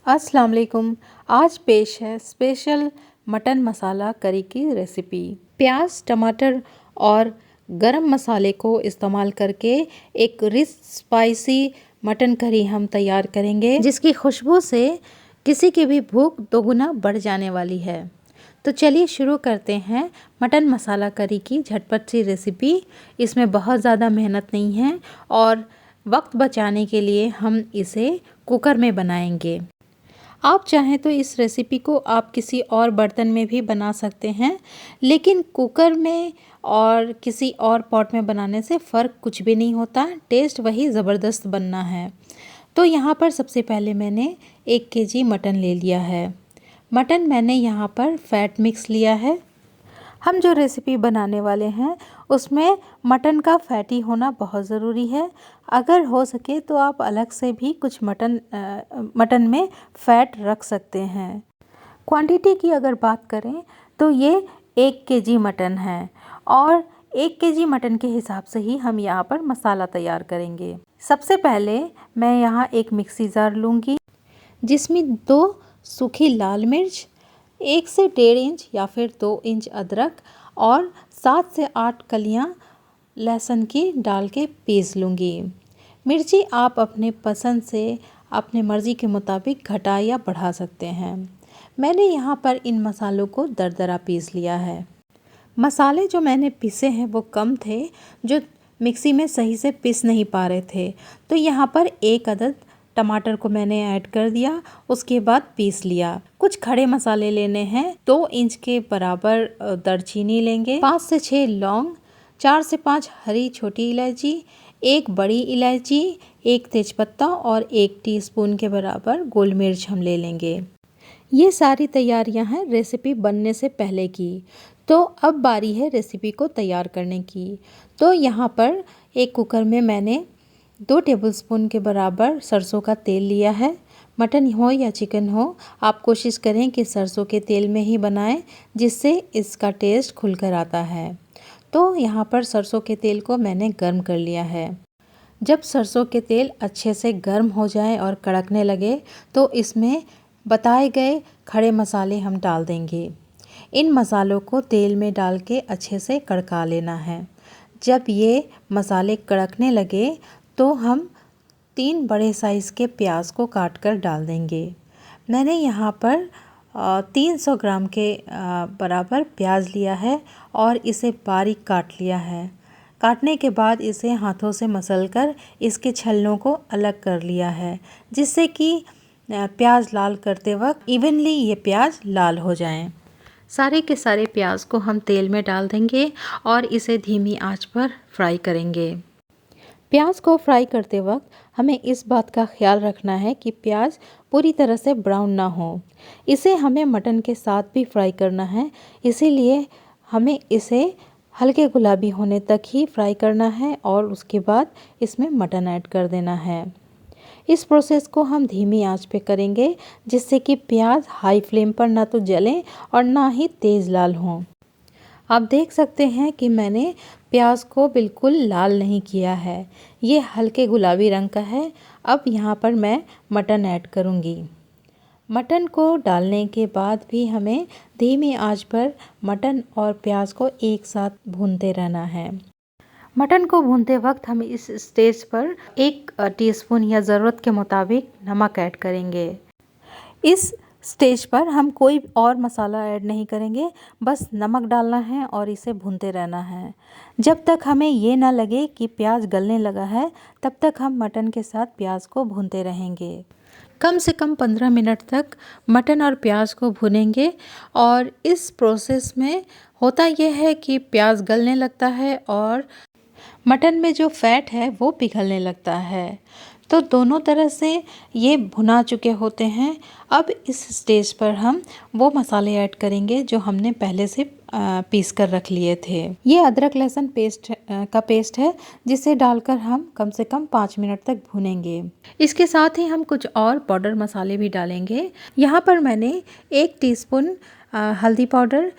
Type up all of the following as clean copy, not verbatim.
अस्सलाम वालेकुम। आज पेश है स्पेशल मटन मसाला करी की रेसिपी। प्याज, टमाटर और गरम मसाले को इस्तेमाल करके एक रिच स्पाइसी मटन करी हम तैयार करेंगे, जिसकी खुशबू से किसी की भी भूख दोगुना बढ़ जाने वाली है। तो चलिए शुरू करते हैं मटन मसाला करी की झटपट सी रेसिपी। इसमें बहुत ज़्यादा मेहनत नहीं है और वक्त बचाने के लिए हम इसे कुकर में बनाएंगे। आप चाहें तो इस रेसिपी को आप किसी और बर्तन में भी बना सकते हैं, लेकिन कुकर में और किसी और पॉट में बनाने से फ़र्क कुछ भी नहीं होता, टेस्ट वही ज़बरदस्त बनना है। तो यहाँ पर सबसे पहले मैंने 1 केजी मटन ले लिया है। मटन मैंने यहाँ पर फैट मिक्स लिया है। हम जो रेसिपी बनाने वाले हैं उसमें मटन का फैटी होना बहुत ज़रूरी है। अगर हो सके तो आप अलग से भी कुछ मटन में फ़ैट रख सकते हैं। क्वांटिटी की अगर बात करें तो ये 1 केजी मटन है और 1 केजी मटन के हिसाब से ही हम यहाँ पर मसाला तैयार करेंगे। सबसे पहले मैं यहाँ एक मिक्सी जार लूँगी, जिसमें 2 सूखी लाल मिर्च, 1 से 1.5 इंच या फिर 2 इंच अदरक और 7 से 8 कलियां लहसुन की डाल के पीस लूँगी। मिर्ची आप अपने पसंद से अपने मर्ज़ी के मुताबिक घटा या बढ़ा सकते हैं। मैंने यहाँ पर इन मसालों को दरदरा पीस लिया है। मसाले जो मैंने पीसे हैं वो कम थे, जो मिक्सी में सही से पीस नहीं पा रहे थे, तो यहाँ पर 1 अदद टमाटर को मैंने ऐड कर दिया, उसके बाद पीस लिया। कुछ खड़े मसाले लेने हैं। 2 इंच के बराबर दालचीनी लेंगे, 5 से 6 लौंग, 4 से 5 हरी छोटी इलायची, 1 बड़ी इलायची, 1 तेज़पत्ता और 1 टीस्पून के बराबर गोल मिर्च हम ले लेंगे। ये सारी तैयारियां हैं रेसिपी बनने से पहले की। तो अब बारी है रेसिपी को तैयार करने की। तो यहाँ पर एक कुकर में मैंने 2 टेबलस्पून के बराबर सरसों का तेल लिया है। मटन हो या चिकन हो, आप कोशिश करें कि सरसों के तेल में ही बनाएं, जिससे इसका टेस्ट खुलकर आता है। तो यहाँ पर सरसों के तेल को मैंने गर्म कर लिया है। जब सरसों के तेल अच्छे से गर्म हो जाए और कड़कने लगे तो इसमें बताए गए खड़े मसाले हम डाल देंगे। इन मसालों को तेल में डाल के अच्छे से कड़का लेना है। जब ये मसाले कड़कने लगे तो हम 3 बड़े साइज़ के प्याज को काट कर डाल देंगे। मैंने यहाँ पर 300 ग्राम के बराबर प्याज लिया है और इसे बारीक काट लिया है। काटने के बाद इसे हाथों से मसलकर इसके छलनों को अलग कर लिया है, जिससे कि प्याज लाल करते वक्त इवनली ये प्याज लाल हो जाएं। सारे के सारे प्याज को हम तेल में डाल देंगे और इसे धीमी आंच पर फ्राई करेंगे। प्याज को फ्राई करते वक्त हमें इस बात का ख्याल रखना है कि प्याज पूरी तरह से ब्राउन ना हो। इसे हमें मटन के साथ भी फ्राई करना है, इसीलिए हमें इसे हल्के गुलाबी होने तक ही फ्राई करना है और उसके बाद इसमें मटन ऐड कर देना है। इस प्रोसेस को हम धीमी आंच पे करेंगे, जिससे कि प्याज हाई फ्लेम पर ना तो जले और ना ही तेज़ लाल हों। आप देख सकते हैं कि मैंने प्याज को बिल्कुल लाल नहीं किया है, ये हल्के गुलाबी रंग का है। अब यहाँ पर मैं मटन ऐड करूँगी। मटन को डालने के बाद भी हमें धीमी आंच पर मटन और प्याज को एक साथ भूनते रहना है। मटन को भूनते वक्त हम इस स्टेज पर 1 टीस्पून या ज़रूरत के मुताबिक नमक ऐड करेंगे। इस स्टेज पर हम कोई और मसाला ऐड नहीं करेंगे, बस नमक डालना है और इसे भूनते रहना है। जब तक हमें ये ना लगे कि प्याज गलने लगा है, तब तक हम मटन के साथ प्याज को भूनते रहेंगे। कम से कम 15 मिनट तक मटन और प्याज को भूनेंगे और इस प्रोसेस में होता यह है कि प्याज गलने लगता है और मटन में जो फैट है वो पिघलने लगता है। तो दोनों तरह से ये भुना चुके होते हैं। अब इस स्टेज पर हम वो मसाले ऐड करेंगे जो हमने पहले से पीस कर रख लिए थे। ये अदरक लहसुन पेस्ट है, जिसे डालकर हम कम से कम 5 मिनट तक भूनेंगे। इसके साथ ही हम कुछ और पाउडर मसाले भी डालेंगे। यहाँ पर मैंने 1 टीस्पून हल्दी पाउडर,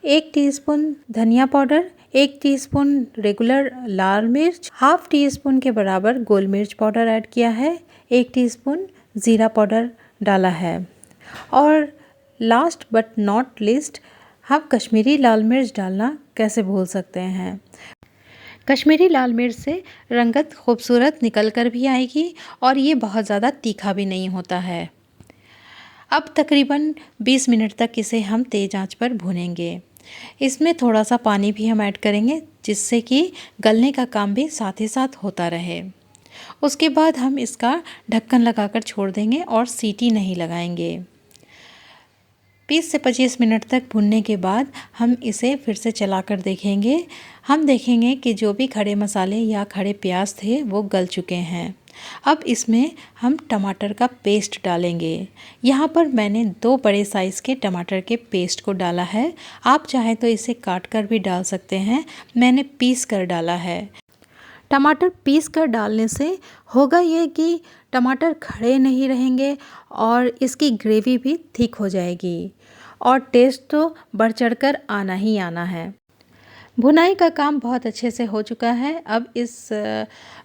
1 टीस्पून धनिया पाउडर, 1 टीस्पून रेगुलर लाल मिर्च, हाफ टी स्पून के बराबर गोल मिर्च पाउडर ऐड किया है, 1 टीस्पून ज़ीरा पाउडर डाला है। और लास्ट बट नॉट लीस्ट, हम कश्मीरी लाल मिर्च डालना कैसे भूल सकते हैं। कश्मीरी लाल मिर्च से रंगत खूबसूरत निकल कर भी आएगी और ये बहुत ज़्यादा तीखा भी नहीं होता है। अब तकरीबन 20 मिनट तक इसे हम तेज़ आंच पर भूनेंगे। इसमें थोड़ा सा पानी भी हम ऐड करेंगे जिससे कि गलने का काम भी साथ ही साथ होता रहे। उसके बाद हम इसका ढक्कन लगाकर छोड़ देंगे और सीटी नहीं लगाएंगे। 20 से 25 मिनट तक भुनने के बाद हम इसे फिर से चलाकर देखेंगे। हम देखेंगे कि जो भी खड़े मसाले या खड़े प्याज थे वो गल चुके हैं। अब इसमें हम टमाटर का पेस्ट डालेंगे। यहाँ पर मैंने 2 बड़े साइज़ के टमाटर के पेस्ट को डाला है। आप चाहे तो इसे काट कर भी डाल सकते हैं, मैंने पीस कर डाला है। टमाटर पीस कर डालने से होगा ये कि टमाटर खड़े नहीं रहेंगे और इसकी ग्रेवी भी थिक हो जाएगी और टेस्ट तो बढ़ चढ़कर आना ही आना है। भुनाई का काम बहुत अच्छे से हो चुका है। अब इस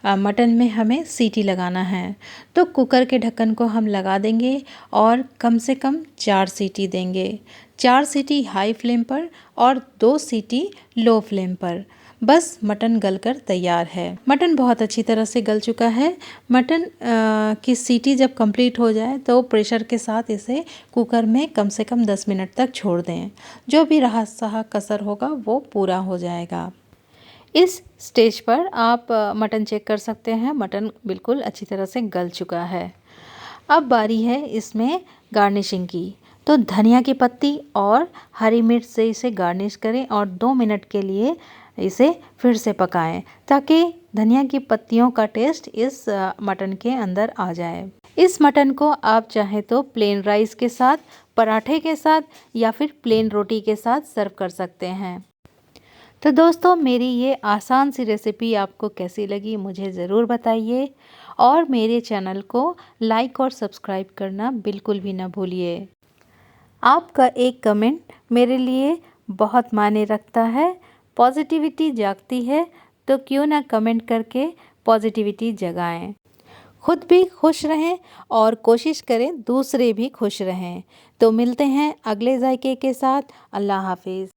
मटन में हमें सीटी लगाना है, तो कुकर के ढक्कन को हम लगा देंगे और कम से कम 4 सीटी देंगे। 4 सीटी हाई फ्लेम पर और 2 सीटी लो फ्लेम पर। बस मटन गलकर तैयार है। मटन बहुत अच्छी तरह से गल चुका है। मटन की सीटी जब कंप्लीट हो जाए तो प्रेशर के साथ इसे कुकर में कम से कम 10 मिनट तक छोड़ दें। जो भी रहा सहा कसर होगा वो पूरा हो जाएगा। इस स्टेज पर आप मटन चेक कर सकते हैं। मटन बिल्कुल अच्छी तरह से गल चुका है। अब बारी है इसमें गार्निशिंग की, तो धनिया की पत्ती और हरी मिर्च से इसे गार्निश करें और 2 मिनट के लिए इसे फिर से पकाएं ताकि धनिया की पत्तियों का टेस्ट इस मटन के अंदर आ जाए। इस मटन को आप चाहे तो प्लेन राइस के साथ, पराठे के साथ या फिर प्लेन रोटी के साथ सर्व कर सकते हैं। तो दोस्तों, मेरी ये आसान सी रेसिपी आपको कैसी लगी मुझे ज़रूर बताइए और मेरे चैनल को लाइक और सब्सक्राइब करना बिल्कुल भी ना भूलिए। आपका एक कमेंट मेरे लिए बहुत मायने रखता है। पॉजिटिविटी जागती है, तो क्यों ना कमेंट करके पॉजिटिविटी जगाएं। खुद भी खुश रहें और कोशिश करें दूसरे भी खुश रहें। तो मिलते हैं अगले जायके के साथ। अल्लाह हाफिज़।